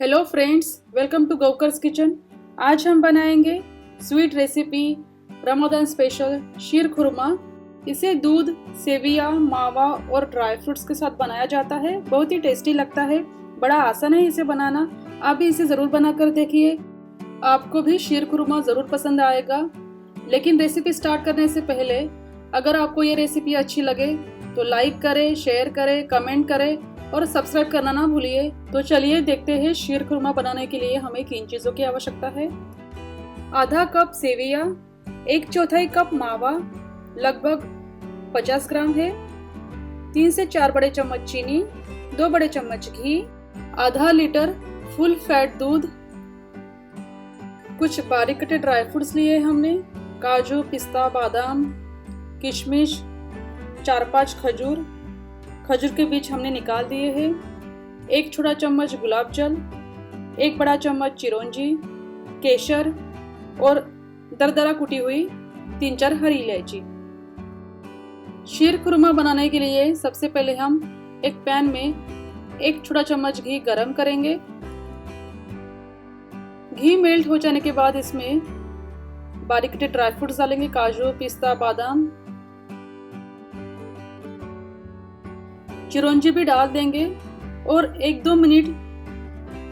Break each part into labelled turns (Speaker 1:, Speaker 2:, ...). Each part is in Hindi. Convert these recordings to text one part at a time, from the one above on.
Speaker 1: Hello friends, welcome to Gaukar's kitchen. आज हम बनाएंगे sweet recipe Ramzan special sheer khurma. इसे दूध, सेविया, मावा और ड्राई फ्रूट्स के साथ बनाया जाता है। बहुत ही टेस्टी लगता है। बड़ा आसान है इसे बनाना। आप भी इसे ज़रूर बना कर देखिए। आपको भी शीर खुरमा ज़रूर पसंद आएगा। लेकिन रेसिपी स्टार्ट करने से पहले अगर आपको ये रेसिपी अच्छी लगे तो लाइक करें, शेयर करें, कमेंट करें और सब्सक्राइब करना ना भूलिए। तो चलिए देखते हैं शीर खुरमा बनाने के लिए हमें किन चीज़ों की आवश्यकता है। आधा कप सेविया, 1/4 कप मावा लगभग 50 ग्राम है, 3 से 4 बड़े चम्मच चीनी, 2 बड़े चम्मच घी, आधा लीटर फुल फैट दूध, कुछ बारीक कटे ड्राई फ्रूट्स लिए हमने, काजू, पिस्ता, बादाम, किशमिश, 4-5 खजूर के बीज हमने निकाल दिए हैं, 1 छोटा चम्मच गुलाब जल, 1 बड़ा चम्मच चिरौंजी, केसर और दरदरा कुटी हुई 3-4 हरी इलायची। शीर खुरमा बनाने के लिए सबसे पहले हम एक पैन में 1 छोटा चम्मच घी गरम करेंगे। घी मेल्ट हो जाने के बाद इसमें बारीक कटे ड्राई फ्रूट्स डालेंगे, काजू, पिस्ता, बादाम, चिरौंजी भी डाल देंगे और 1-2 मिनट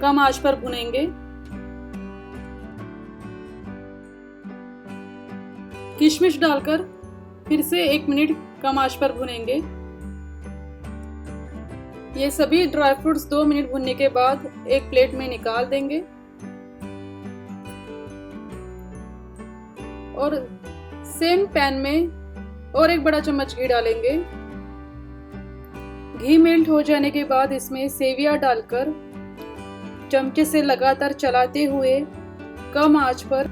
Speaker 1: कम आंच पर भुनेंगे। किशमिश डालकर फिर से 1 मिनट कम आंच पर भुनेंगे। ये सभी ड्राई फ्रूट्स 2 मिनट भुनने के बाद एक प्लेट में निकाल देंगे और सेम पैन में और 1 बड़ा चम्मच घी डालेंगे। घी मेल्ट हो जाने के बाद इसमें सेविया डालकर चमचे से लगातार चलाते हुए कम आंच पर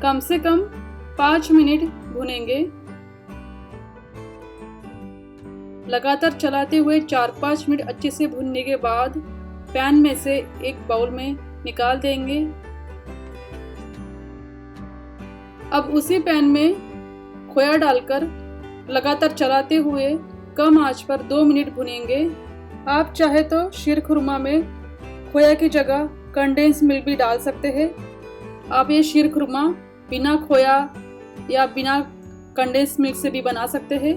Speaker 1: कम से कम 5 मिनट भुनेंगे। लगातार चलाते हुए 4-5 मिनट अच्छे से भुनने के बाद पैन में से एक बाउल में निकाल देंगे। अब उसी पैन में खोया डालकर लगातार चलाते हुए कम आंच पर 2 मिनट भुनेंगे। आप चाहे तो शीर खुरमा में खोया की जगह कंडेंस मिल्क भी डाल सकते हैं। आप ये शीर खुरमा बिना खोया या बिना कंडेंस मिल्क से भी बना सकते हैं।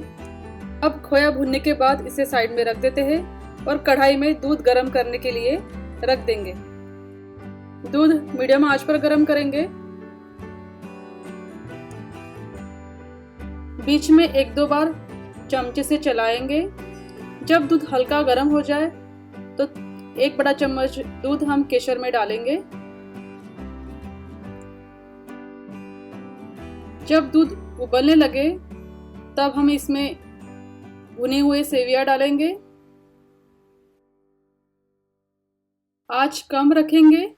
Speaker 1: अब खोया भुनने के बाद इसे साइड में रख देते हैं और कढ़ाई में दूध गर्म करने के लिए रख देंगे। दूध मीडियम आंच पर गर्म करेंगे। बीच में 1-2 बार चमचे से चलाएंगे। जब दूध हल्का गर्म हो जाए तो 1 बड़ा चम्मच दूध हम केसर में डालेंगे। जब दूध उबलने लगे तब हम इसमें भुने हुए सेविया डालेंगे। आंच कम रखेंगे।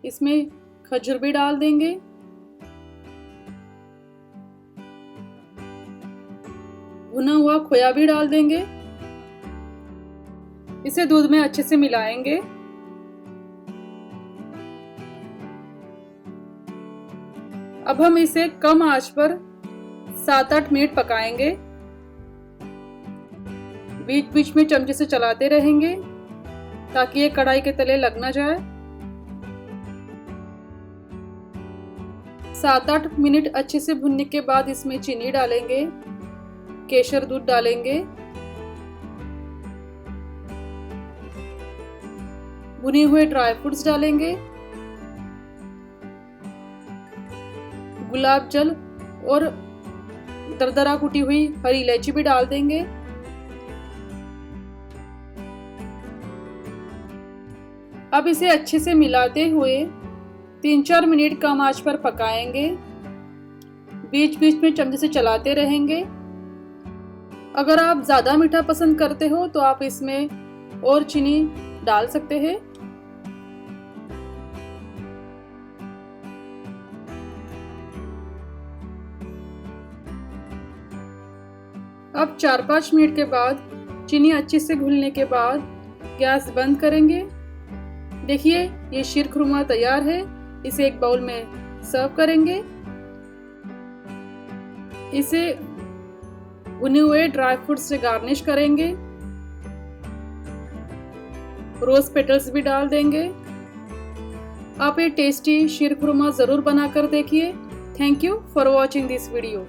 Speaker 1: इसमें खजूर भी डाल देंगे। भुना हुआ खोया भी डाल देंगे। इसे दूध में अच्छे से मिलाएंगे। अब हम इसे कम आंच पर 7-8 मिनट पकाएंगे। बीच बीच में चमचे से चलाते रहेंगे ताकि ये कढ़ाई के तले लग ना जाए। 7-8 मिनट अच्छे से भुनने के बाद इसमें चीनी डालेंगे, केसर दूध डालेंगे, भुने हुए ड्राई फ्रूट्स डालेंगे, गुलाब जल और दरदरा कुटी हुई हरी इलायची भी डाल देंगे। अब इसे अच्छे से मिलाते हुए 3-4 मिनट कम आंच पर पकाएंगे। बीच बीच में चमचे से चलाते रहेंगे। अगर आप ज़्यादा मीठा पसंद करते हो तो आप इसमें और चीनी डाल सकते हैं। अब 4-5 मिनट के बाद चीनी अच्छे से घुलने के बाद गैस बंद करेंगे। देखिए ये शीर खुरमा तैयार है। इसे एक बाउल में सर्व करेंगे। इसे भुने हुए ड्राई फ्रूट्स से गार्निश करेंगे। रोज पेटल्स भी डाल देंगे। आप ये टेस्टी शीर खुरमा ज़रूर बनाकर देखिए। Thank you for watching this video.